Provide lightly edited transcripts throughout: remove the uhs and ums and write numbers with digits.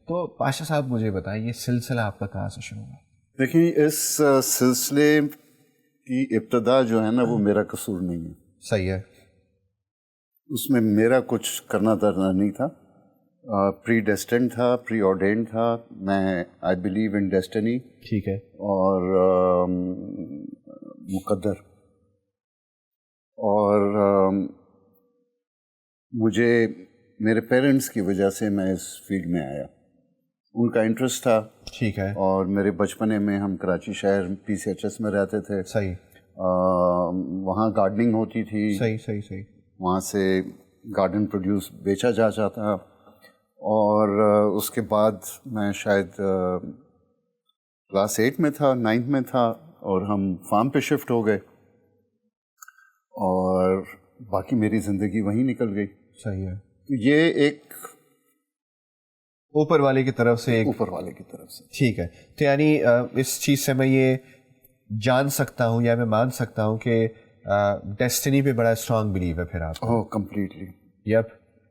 تو پاشا صاحب مجھے بتائیں یہ سلسلہ آپ کا کہاں سے شروع ہوا؟ دیکھیں اس سلسلے کی ابتدا جو ہے نا وہ میرا قصور نہیں ہے. صحیح ہے. اس میں میرا کچھ کرنا دھرنا نہیں تھا. پری ڈیسٹنڈ تھا, پری آرڈینڈ تھا. میں آئی بلیو ان ڈیسٹنی. ٹھیک ہے. اور مقدر. اور مجھے میرے پیرنٹس کی وجہ سے میں اس فیلڈ میں آیا. ان کا انٹرسٹ تھا. ٹھیک ہے. اور میرے بچپنے میں ہم کراچی شہر PCHS میں رہتے تھے. صحیح. وہاں گارڈننگ ہوتی تھی. صحیح صحیح صحیح. وہاں سے گارڈن پروڈیوس بیچا جاتا تھا. اور اس کے بعد میں شاید کلاس 8 میں تھا, 9th میں تھا, اور ہم فارم پہ شفٹ ہو گئے. اور باقی میری زندگی وہیں نکل گئی. صحیح ہے. یہ ایک اوپر والے کی طرف سے, اوپر والے کی طرف سے. ٹھیک ہے. تو یعنی اس چیز سے میں یہ جان سکتا ہوں یا میں مان سکتا ہوں کہ ڈیسٹنی پہ بڑا اسٹرانگ بلیو ہے پھر آپ کو؟ کمپلیٹلی. یپ.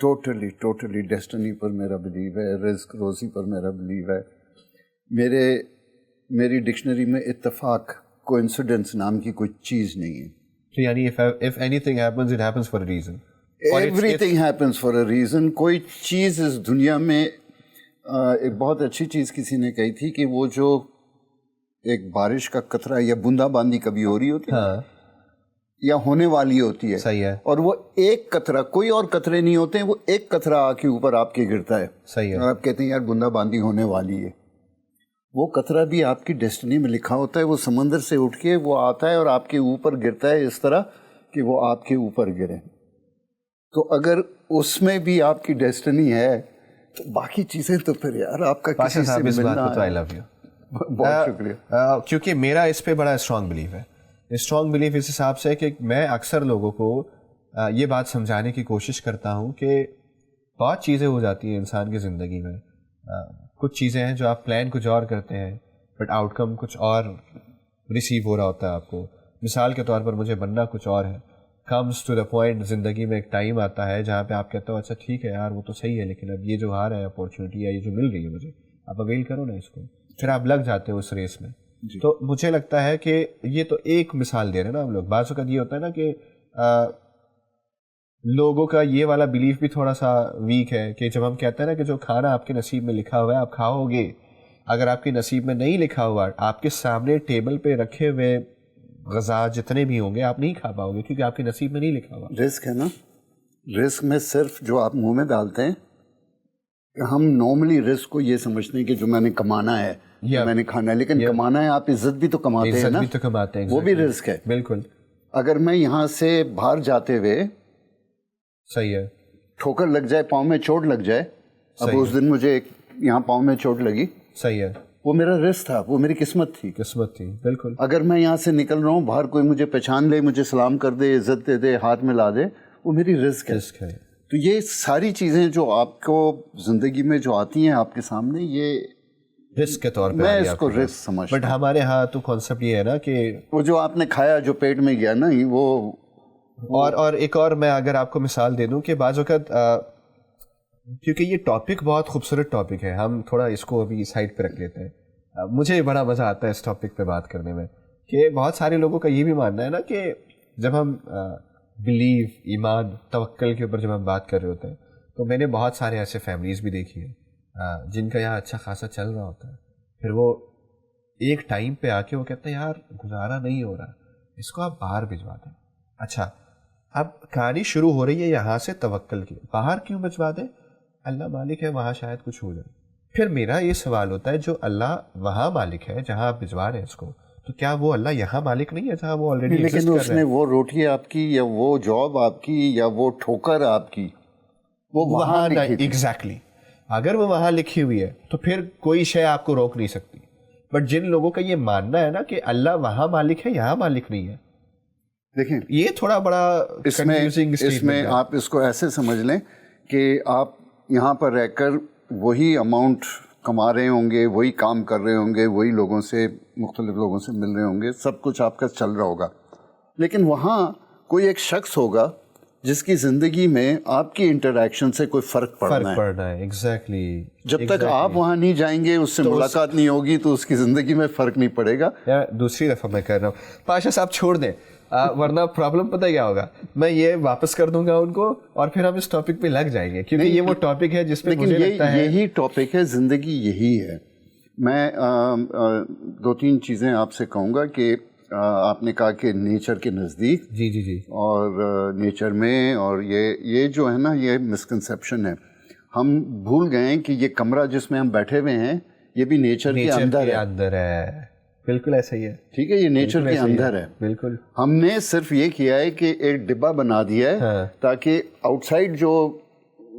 ٹوٹلی ڈیسٹنی پر میرا بلیو ہے. رزق روزی پر میرا بلیو ہے. میری ڈکشنری میں اتفاق, کوئنسیڈنس نام کی کوئی چیز نہیں ہے. تو یعنی if anything happens, it happens for a reason. Everything happens for a reason. کوئی چیز اس دنیا میں, ایک بہت اچھی چیز کسی نے کہی تھی کہ وہ جو ایک بارش کا قطرہ یا بوندا باندی کبھی ہو رہی ہوتی ہے یا ہونے والی ہوتی ہے. صحیح ہے. اور وہ ایک قطرہ, کوئی اور قطرے نہیں ہوتے ہیں, وہ ایک قطرہ آ کے اوپر آپ کے گرتا ہے. صحیح ہے. اور آپ کہتے ہیں یار بوندا باندی ہونے والی ہے. وہ قطرہ بھی آپ کی ڈیسٹنی میں لکھا ہوتا ہے. وہ سمندر سے اٹھ کے وہ آتا ہے اور آپ کے اوپر گرتا ہے اس طرح کہ وہ آپ کے اوپر گرے. تو اگر اس میں بھی آپ کی ڈیسٹنی ہے تو باقی چیزیں تو پھر یار آپ کا کسی سے ملنا ہے. آئی لو یو. بہت شکریہ. کیونکہ میرا اس پہ بڑا اسٹرانگ بلیو ہے. اسٹرانگ بلیو اس حساب سے کہ میں اکثر لوگوں کو یہ بات سمجھانے کی کوشش کرتا ہوں کہ بہت چیزیں ہو جاتی ہیں انسان کی زندگی میں. کچھ چیزیں ہیں جو آپ پلان کچھ اور کرتے ہیں بٹ آؤٹ کم کچھ اور ریسیو ہو رہا ہوتا ہے آپ کو. مثال کے طور پر مجھے بننا کچھ اور ہے. کمز ٹو دا پوائنٹ, زندگی میں ایک ٹائم آتا ہے جہاں پہ آپ کہتے ہو اچھا ٹھیک ہے یار وہ تو صحیح ہے, لیکن اب یہ جو آ رہا ہے اپارچونیٹی یا یہ جو مل رہی ہے مجھے, آپ اویل کرو نا اس کو. پھر آپ لگ جاتے ہو اس ریس میں. تو مجھے لگتا ہے کہ یہ تو ایک مثال دے رہے ہیں نا ہم لوگ. بعض اوقات یہ ہوتا ہے نا کہ لوگوں کا یہ والا بلیف بھی تھوڑا سا ویک ہے کہ جب ہم کہتے ہیں نا کہ جو کھانا آپ کے نصیب میں لکھا ہوا ہے آپ کھاؤ گے, اگر آپ کے نصیب میں نہیں لکھا ہوا, آپ کے سامنے ٹیبل پہ رکھے ہوئے غذا جتنے بھی ہوں گے آپ نہیں کھا پاؤ گے کیونکہ آپ کے نصیب میں نہیں لکھا ہوا. رزق ہے نا, رزق میں صرف جو آپ منہ میں ڈالتے ہیں, ہم نارملی رزق کو یہ سمجھتے ہیں کہ جو میں نے کمانا ہے میں نے کھانا ہے, لیکن کمانا ہے آپ عزت بھی تو کماتے ہیں نا, عزت بھی تو کماتے ہیں, وہ بھی رزق ہے. بالکل. اگر میں یہاں سے باہر جاتے ہوئے صحیح ہے ٹھوکر لگ جائے, پاؤں میں چوٹ لگ جائے, اب اس دن مجھے یہاں پاؤں میں چوٹ لگی, صحیح ہے, وہ میرا رزق تھا, وہ میری قسمت تھی. بالکل. اگر میں یہاں سے نکل رہا ہوں, باہر کوئی مجھے پہچان لے, مجھے سلام کر دے, عزت دے دے, ہاتھ ملا دے, وہ میری رزق ہے. تو یہ ساری چیزیں جو آپ کو زندگی میں جو آتی ہیں آپ کے سامنے, یہ رزق کے طور پہ میں اس کو رزق سمجھتا ہوں. بٹ ہمارے ہاں تو کانسیپٹ یہ ہے نا کہ وہ جو آپ نے کھایا جو پیٹ میں گیا نا, وہ اور ایک اور میں اگر آپ کو مثال دے دوں کہ بعض اوقات کیونکہ یہ ٹاپک بہت خوبصورت ٹاپک ہے, ہم تھوڑا اس کو ابھی سائڈ پہ رکھ لیتے ہیں. مجھے بڑا مزہ آتا ہے اس ٹاپک پہ بات کرنے میں کہ بہت سارے لوگوں کا یہ بھی ماننا ہے نا کہ جب ہم بلیو, ایمان, توکل کے اوپر جب ہم بات کر رہے ہوتے ہیں تو میں نے بہت سارے ایسے فیملیز بھی دیکھی ہیں جن کا یہاں اچھا خاصا چل رہا ہوتا ہے, پھر وہ ایک ٹائم پہ آ کے وہ کہتے ہیں یار گزارا نہیں ہو رہا, اس کو آپ باہر بھجوا دیں. اچھا اب کہانی شروع ہو رہی ہے یہاں سے توکل کی, باہر کیوں بھجوا دیں؟ اللہ مالک ہے, وہاں شاید کچھ ہو جائے. پھر میرا یہ سوال ہوتا ہے جو اللہ وہاں مالک ہے جہاں آپ بھجوا رہے ہیں اس کو, تو کیا وہ اللہ یہاں مالک نہیں ہے جہاں وہ آلریڈی ایگزسٹ کر رہے ہیں؟ لیکن اس نے وہ روٹی آپ کی یا وہ جاب آپ کی یا وہ ٹھوکر آپ کی وہ وہاں ایگزیکٹلی اگر وہ وہاں لکھی ہوئی ہے تو پھر کوئی شے آپ کو روک نہیں سکتی. بٹ جن لوگوں کا یہ ماننا ہے نا کہ اللہ وہاں مالک ہے یہاں مالک نہیں ہے, دیکھیں یہ تھوڑا بڑا کنفیوزنگ. اس میں آپ اس کو ایسے سمجھ لیں کہ آپ یہاں پر رہ کر وہی اماؤنٹ کما رہے ہوں گے, وہی کام کر رہے ہوں گے, وہی لوگوں سے, مختلف لوگوں سے مل رہے ہوں گے, سب کچھ آپ کا چل رہا ہوگا, لیکن وہاں کوئی ایک شخص ہوگا جس کی زندگی میں آپ کی انٹریکشن سے کوئی فرق پڑنا ہے. ایگزیکٹلی. جب تک آپ وہاں نہیں جائیں گے, اس سے ملاقات نہیں ہوگی, تو اس کی زندگی میں فرق نہیں پڑے گا. دوسری دفعہ میں کر رہا ہوں, پاشا صاحب چھوڑ دیں, ورنہ پرابلم پتہ کیا ہوگا, میں یہ واپس کر دوں گا ان کو اور پھر ہم اس ٹاپک پہ لگ جائیں گے, کیونکہ یہ وہ ٹاپک ہے جس پہ مجھے لگتا ہے یہی ٹاپک ہے, زندگی یہی ہے. میں 2-3 چیزیں آپ سے کہوں گا کہ آپ نے کہا کہ نیچر کے نزدیک, جی اور نیچر میں, اور یہ جو ہے نا, یہ مسکنسیپشن ہے. ہم بھول گئے کہ یہ کمرہ جس میں ہم بیٹھے ہوئے ہیں یہ بھی نیچر کے اندر ہے. بالکل ایسا ہی ہے. ٹھیک ہے, یہ نیچر کے اندر ہے. بالکل. ہم نے صرف یہ کیا ہے کہ ایک ڈبہ بنا دیا ہے تاکہ آؤٹ سائڈ جو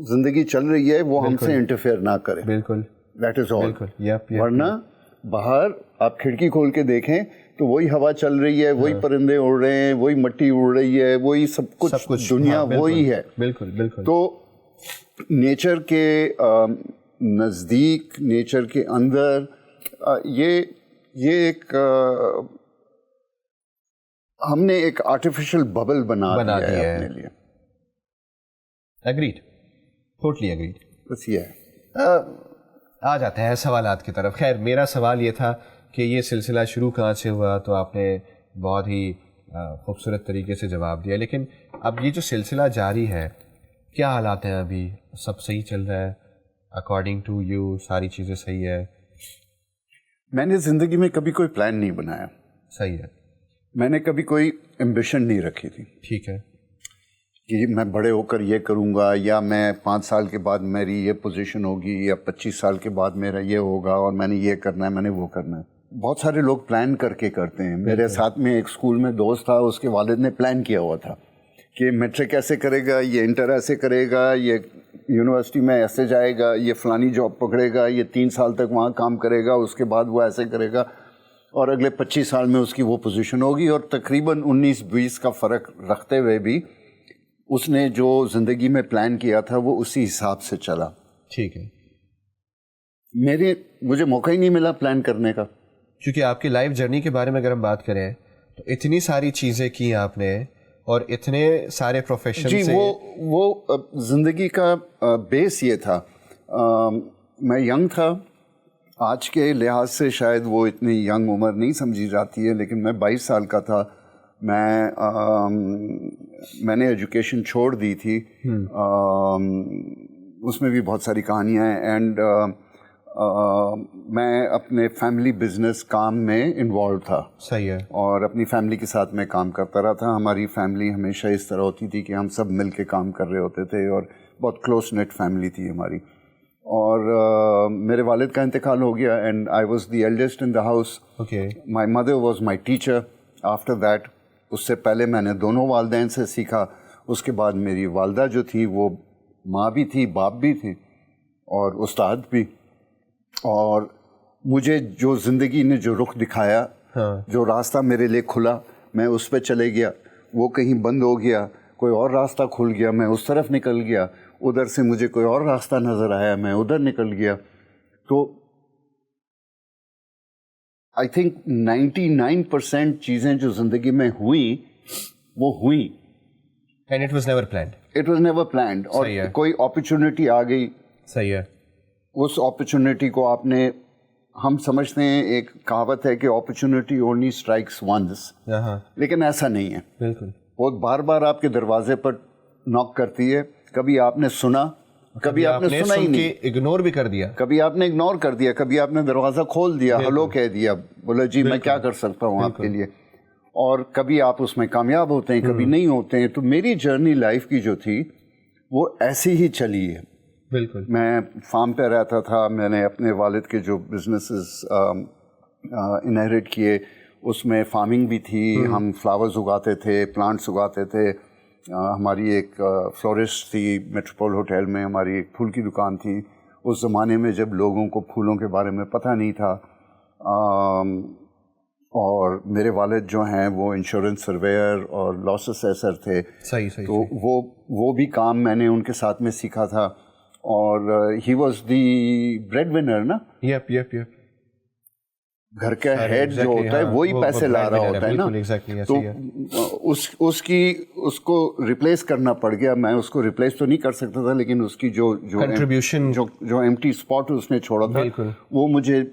زندگی چل رہی ہے وہ ہم سے انٹرفیئر نہ کرے. بالکل. دیٹ از آل. ورنہ باہر آپ کھڑکی کھول کے دیکھیں تو وہی ہوا چل رہی ہے, وہی پرندے اڑ رہے ہیں, وہی مٹی اڑ رہی ہے, وہی سب کچھ دنیا وہی ہے. بالکل بالکل. تو نیچر کے نزدیک, نیچر کے اندر, یہ ایک ہم نے ایک آرٹیفیشل ببل بنا دیا ہے اپنے لیے. Agreed, totally agreed. بس یہ ہے. آ جاتے ہیں سوالات کی طرف. خیر, میرا سوال یہ تھا کہ یہ سلسلہ شروع کہاں سے ہوا, تو آپ نے بہت ہی خوبصورت طریقے سے جواب دیا, لیکن اب یہ جو سلسلہ جاری ہے, کیا حالات ہیں ابھی؟ سب صحیح چل رہا ہے اکارڈنگ ٹو یو؟ ساری چیزیں صحیح ہے؟ میں نے زندگی میں کبھی کوئی پلان نہیں بنایا. صحیح ہے. میں نے کبھی کوئی ایمبیشن نہیں رکھی تھی. ٹھیک ہے. کہ میں بڑے ہو کر یہ کروں گا, یا میں 5 سال کے بعد میری یہ پوزیشن ہوگی, یا 25 سال کے بعد میرا یہ ہوگا اور میں نے یہ کرنا ہے, میں نے وہ کرنا ہے. بہت سارے لوگ پلان کر کے کرتے ہیں. میرے ساتھ میں ایک اسکول میں دوست تھا, اس کے والد نے پلان کیا ہوا تھا کہ میٹرک ایسے کرے گا, یہ انٹر ایسے کرے گا, یہ یونیورسٹی میں ایسے جائے گا, یہ فلانی جاب پکڑے گا, یہ 3 سال تک وہاں کام کرے گا, اس کے بعد وہ ایسے کرے گا, اور اگلے 25 سال میں اس کی وہ پوزیشن ہوگی. اور تقریباً 19-20 کا فرق رکھتے ہوئے بھی اس نے جو زندگی میں پلان کیا تھا وہ اسی حساب سے چلا. ٹھیک ہے. مجھے موقع ہی نہیں ملا پلان کرنے کا. کیونکہ آپ کی لائف جرنی کے بارے میں اگر ہم بات کریں تو اتنی ساری چیزیں کی آپ نے, اور اتنے سارے پروفیشن. جی, وہ زندگی کا بیس یہ تھا. میں ینگ تھا, آج کے لحاظ سے شاید وہ اتنی ینگ عمر نہیں سمجھی جاتی ہے, لیکن میں 22 سال کا تھا. میں نے ایجوکیشن چھوڑ دی تھی. اس میں بھی بہت ساری کہانیاں ہیں. اینڈ میں اپنے فیملی بزنس کام میں انوالو تھا. صحیح ہے. اور اپنی فیملی کے ساتھ میں کام کرتا رہا تھا. ہماری فیملی ہمیشہ اس طرح ہوتی تھی کہ ہم سب مل کے کام کر رہے ہوتے تھے, اور بہت کلوز نیٹ فیملی تھی ہماری. اور میرے والد کا انتقال ہو گیا, and I was the eldest in the house. My mother was my teacher. After that, اس سے پہلے میں نے دونوں والدین سے سیکھا. اس کے بعد میری والدہ جو تھی وہ ماں بھی تھی, باپ بھی تھی, اور استاد بھی. اور مجھے جو زندگی نے جو رخ دکھایا, جو راستہ میرے لیے کھلا, میں اس پہ چلے گیا. وہ کہیں بند ہو گیا, کوئی اور راستہ کھل گیا, میں اس طرف نکل گیا. ادھر سے مجھے کوئی اور راستہ نظر آیا, میں ادھر نکل گیا. تو آئی تھنک 99% چیزیں جو زندگی میں ہوئیں وہ ہوئیں. And it was never planned. It was never planned. اور کوئی اپرچونٹی آ گئی. صحیح ہے. اس اپرچونٹی کو آپ نے, ہم سمجھتے ہیں, ایک کہاوت ہے کہ اپرچونٹی اونلی اسٹرائکس ونس, لیکن ایسا نہیں ہے. بالکل. وہ بار بار آپ کے دروازے پر ناک کرتی ہے. کبھی آپ نے سنا, کبھی آپ نے سنا ہی نہیں, اگنور بھی کر دیا. کبھی آپ نے اگنور کر دیا, کبھی آپ نے دروازہ کھول دیا, ہلو کہہ دیا, بولا جی میں کیا کر سکتا ہوں آپ کے لیے. اور کبھی آپ اس میں کامیاب ہوتے ہیں, کبھی نہیں ہوتے ہیں. تو میری جرنی لائف کی جو تھی وہ ایسی ہی چلی ہے. بالکل. میں فارم پہ رہتا تھا. میں نے اپنے والد کے جو بزنسز انہیریٹ کیے, اس میں فارمنگ بھی تھی. ہم فلاورز اگاتے تھے, پلانٹس اگاتے تھے. ہماری ایک فلورسٹ تھی میٹروپول ہوٹل میں, ہماری ایک پھول کی دکان تھی. اس زمانے میں جب لوگوں کو پھولوں کے بارے میں پتہ نہیں تھا. اور میرے والد جو ہیں وہ انشورنس سرویئر اور لاس اسیسر تھے. صحیح. تو وہ بھی کام میں نے ان کے ساتھ میں سیکھا تھا. اور he was the breadwinner نا. یپ. گھر کا ہیڈ جو ہوتا ہے وہی پیسے لا رہا ہوتا ہے نا, تو اس کو ریپلیس کرنا پڑ گیا. میں اس کو ریپلیس تو نہیں کر سکتا تھا, لیکن اس کی جو ایمٹی اسپاٹ اس نے چھوڑا تھا وہ مجھے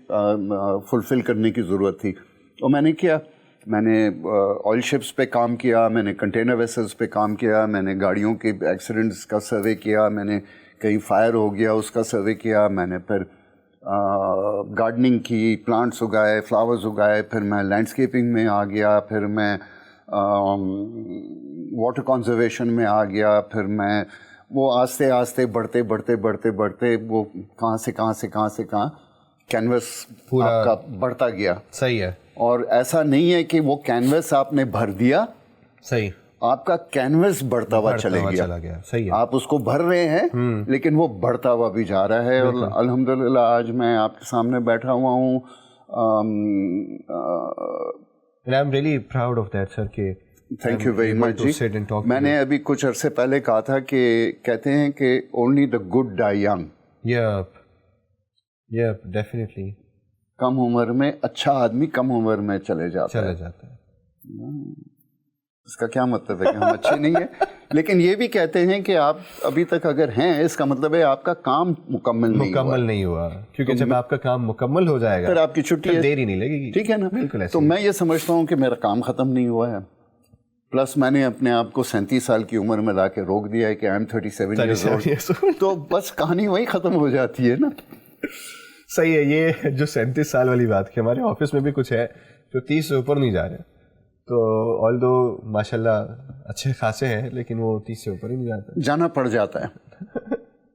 فلفل کرنے کی ضرورت تھی. اور میں نے کیا, میں نے آئل شپس پہ کام کیا, میں نے کنٹینر ویسلز پہ کام کیا, میں نے گاڑیوں کے ایکسیڈنٹس کا سروے کیا, میں نے کہیں فائر ہو گیا اس کا سروے کیا, میں نے پھر گارڈننگ کی, پلانٹس اگائے, فلاورز اگائے, پھر میں لینڈسکیپنگ میں آ گیا, پھر میں واٹر کنزرویشن میں آ گیا, پھر میں وہ آہستہ آہستہ بڑھتے وہ کہاں سے کہاں کینوس آپ کا بڑھتا گیا. صحیح ہے. اور ایسا نہیں ہے کہ وہ کینوس آپ نے بھر دیا, صحیح, آپ کا کینوس بڑھتا ہوا چلے گیا. صحیح ہے. آپ اس کو بھر رہے ہیں لیکن وہ بڑھتا ہوا بھی جا رہا ہے. اور الحمدللہ آج میں آپ کے سامنے بیٹھا ہوا ہوں. And I'm really proud of that, sir, کہ تھینک یو ویری مچ جی. میں نے ابھی کچھ عرصے پہلے کہا تھا کہ کہتے ہیں کہ only the good dye young. Yep, definitely. کم عمر میں اچھا آدمی کم عمر میں چلے جاتا ہے. اس کا کیا مطلب ہے کہ ہم اچھے نہیں ہیں, لیکن یہ بھی کہتے ہیں کہ آپ ابھی تک اگر ہیں اس کا مطلب ہے آپ کا کام مکمل نہیں ہوا, کیونکہ جب آپ کا کام مکمل ہو جائے گا پھر آپ کی چھٹی دیر ہی نہیں لگے گی. ٹھیک ہے نا. بالکل. تو میں یہ سمجھتا ہوں کہ میرا کام ختم نہیں ہوا ہے, پلس میں نے اپنے آپ کو 37 سال کی عمر میں لا کے روک دیا ہے کہ آئی ایم 37 years old. تو بس کہانی وہی ختم ہو جاتی ہے نا. صحیح ہے. یہ جو 37 سال والی بات کی, ہمارے آفس میں بھی کچھ ہے جو 30 سے اوپر نہیں جا رہے, تو آل دو ماشاء اللہ اچھے خاصے ہیں, لیکن وہ 30 سے اوپر ہی نہیں جاتا. جانا پڑ جاتا ہے.